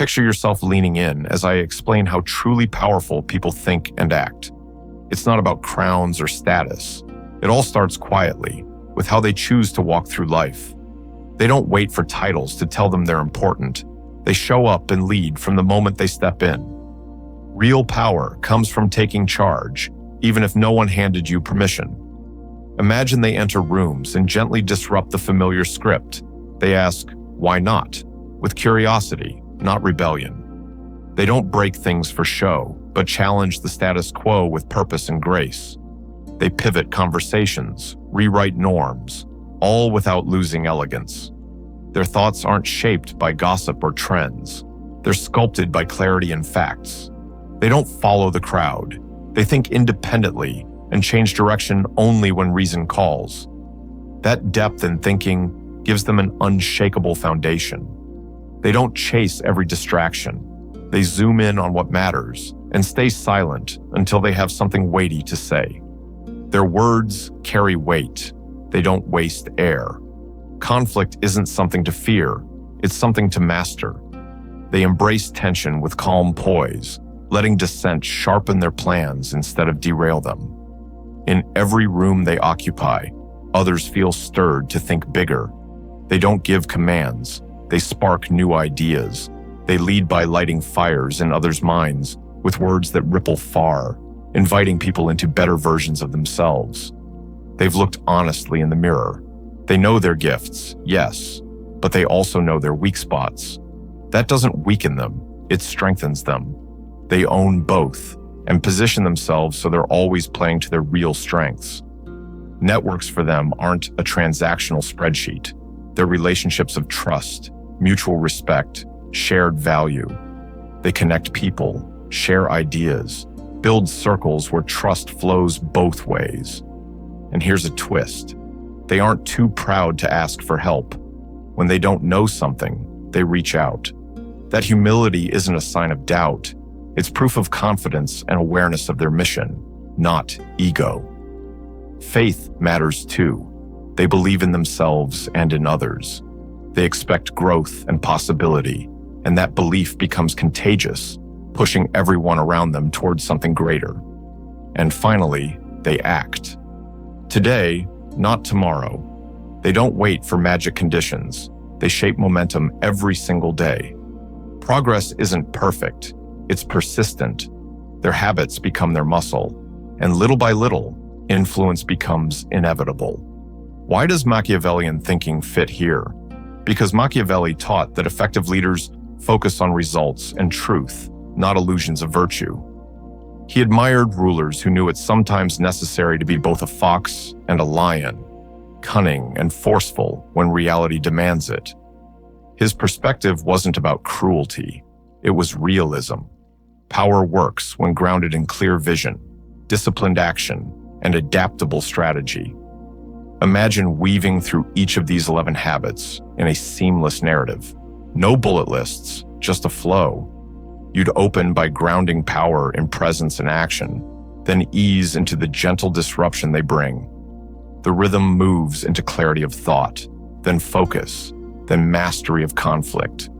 Picture yourself leaning in as I explain how truly powerful people think and act. It's not about crowns or status. It all starts quietly, with how they choose to walk through life. They don't wait for titles to tell them they're important. They show up and lead from the moment they step in. Real power comes from taking charge, even if no one handed you permission. Imagine they enter rooms and gently disrupt the familiar script. They ask, why not? With curiosity, not rebellion. They don't break things for show, but challenge the status quo with purpose and grace. They pivot conversations, rewrite norms, all without losing elegance. Their thoughts aren't shaped by gossip or trends. They're sculpted by clarity and facts. They don't follow the crowd. They think independently and change direction only when reason calls. That depth in thinking gives them an unshakable foundation. They don't chase every distraction. They zoom in on what matters and stay silent until they have something weighty to say. Their words carry weight. They don't waste air. Conflict isn't something to fear, it's something to master. They embrace tension with calm poise, letting dissent sharpen their plans instead of derail them. In every room they occupy, others feel stirred to think bigger. They don't give commands, they spark new ideas. They lead by lighting fires in others' minds with words that ripple far, inviting people into better versions of themselves. They've looked honestly in the mirror. They know their gifts, yes, but they also know their weak spots. That doesn't weaken them, it strengthens them. They own both and position themselves so they're always playing to their real strengths. Networks for them aren't a transactional spreadsheet. They're relationships of trust, mutual respect, shared value. They connect people, share ideas, build circles where trust flows both ways. And here's a twist. They aren't too proud to ask for help. When they don't know something, they reach out. That humility isn't a sign of doubt. It's proof of confidence and awareness of their mission, not ego. Faith matters too. They believe in themselves and in others. They expect growth and possibility, and that belief becomes contagious, pushing everyone around them towards something greater. And finally, they act. Today, not tomorrow. They don't wait for magic conditions. They shape momentum every single day. Progress isn't perfect. It's persistent. Their habits become their muscle, and little by little, influence becomes inevitable. Why does Machiavellian thinking fit here? Because Machiavelli taught that effective leaders focus on results and truth, not illusions of virtue. He admired rulers who knew it's sometimes necessary to be both a fox and a lion, cunning and forceful when reality demands it. His perspective wasn't about cruelty, it was realism. Power works when grounded in clear vision, disciplined action, and adaptable strategy. Imagine weaving through each of these 11 habits in a seamless narrative. No bullet lists, just a flow. You'd open by grounding power in presence and action, then ease into the gentle disruption they bring. The rhythm moves into clarity of thought, then focus, then mastery of conflict.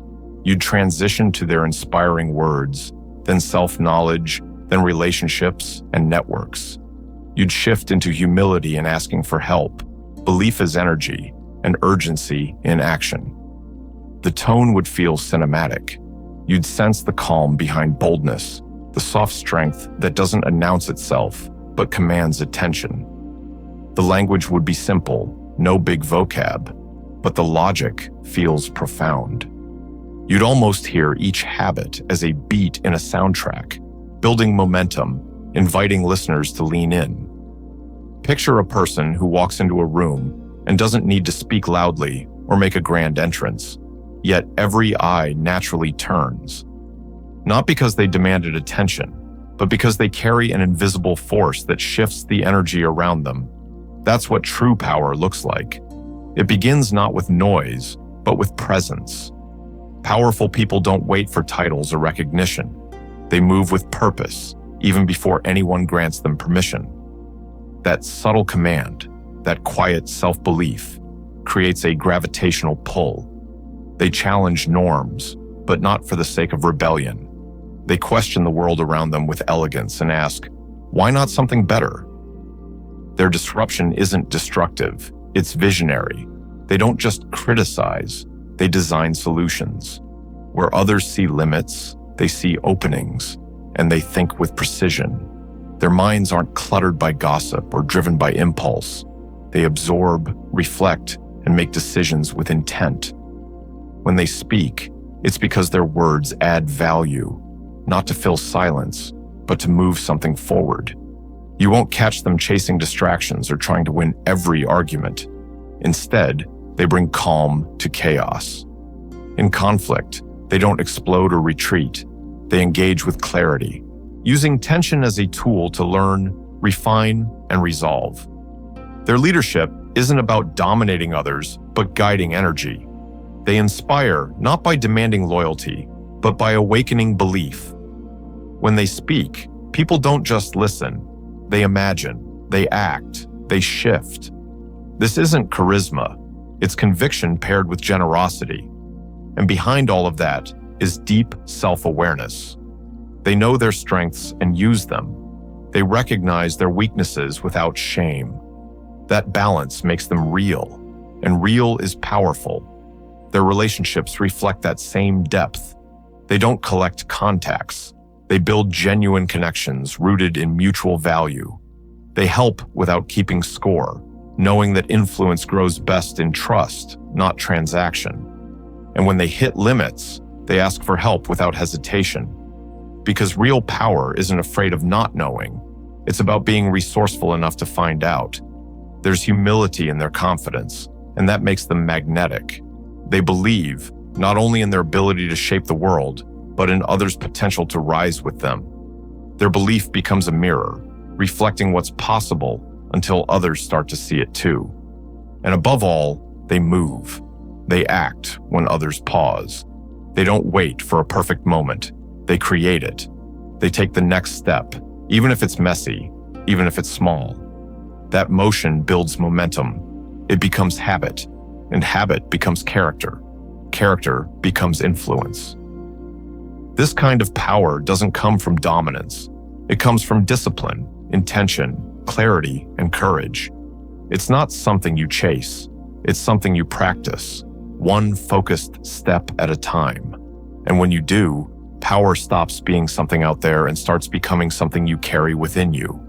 You'd transition to their inspiring words, then self-knowledge, then relationships and networks. You'd shift into humility and asking for help, belief as energy, and urgency in action. The tone would feel cinematic. You'd sense the calm behind boldness, the soft strength that doesn't announce itself, but commands attention. The language would be simple, no big vocab, but the logic feels profound. You'd almost hear each habit as a beat in a soundtrack, building momentum, inviting listeners to lean in. Picture a person who walks into a room and doesn't need to speak loudly or make a grand entrance, yet every eye naturally turns. Not because they demanded attention, but because they carry an invisible force that shifts the energy around them. That's what true power looks like. It begins not with noise, but with presence. Powerful people don't wait for titles or recognition. They move with purpose, even before anyone grants them permission. That subtle command, that quiet self-belief, creates a gravitational pull. They challenge norms, but not for the sake of rebellion. They question the world around them with elegance and ask, why not something better? Their disruption isn't destructive, it's visionary. They don't just criticize, they design solutions. Where others see limits, they see openings, and they think with precision. Their minds aren't cluttered by gossip or driven by impulse. They absorb, reflect, and make decisions with intent. When they speak, it's because their words add value, not to fill silence, but to move something forward. You won't catch them chasing distractions or trying to win every argument. Instead, they bring calm to chaos. In conflict, they don't explode or retreat. They engage with clarity, using tension as a tool to learn, refine, and resolve. Their leadership isn't about dominating others, but guiding energy. They inspire not by demanding loyalty, but by awakening belief. When they speak, people don't just listen. They imagine, they act, they shift. This isn't charisma. It's conviction paired with generosity. And behind all of that is deep self-awareness. They know their strengths and use them. They recognize their weaknesses without shame. That balance makes them real, and real is powerful. Their relationships reflect that same depth. They don't collect contacts. They build genuine connections rooted in mutual value. They help without keeping score, knowing that influence grows best in trust, not transaction. And when they hit limits, they ask for help without hesitation. Because real power isn't afraid of not knowing. It's about being resourceful enough to find out. There's humility in their confidence, and that makes them magnetic. They believe not only in their ability to shape the world, but in others' potential to rise with them. Their belief becomes a mirror, reflecting what's possible until others start to see it too. And above all, they move. They act when others pause. They don't wait for a perfect moment. They create it. They take the next step, even if it's messy, even if it's small. That motion builds momentum. It becomes habit, and habit becomes character. Character becomes influence. This kind of power doesn't come from dominance. It comes from discipline, intention, clarity, and courage. It's not something you chase. It's something you practice, one focused step at a time. And when you do, power stops being something out there and starts becoming something you carry within you.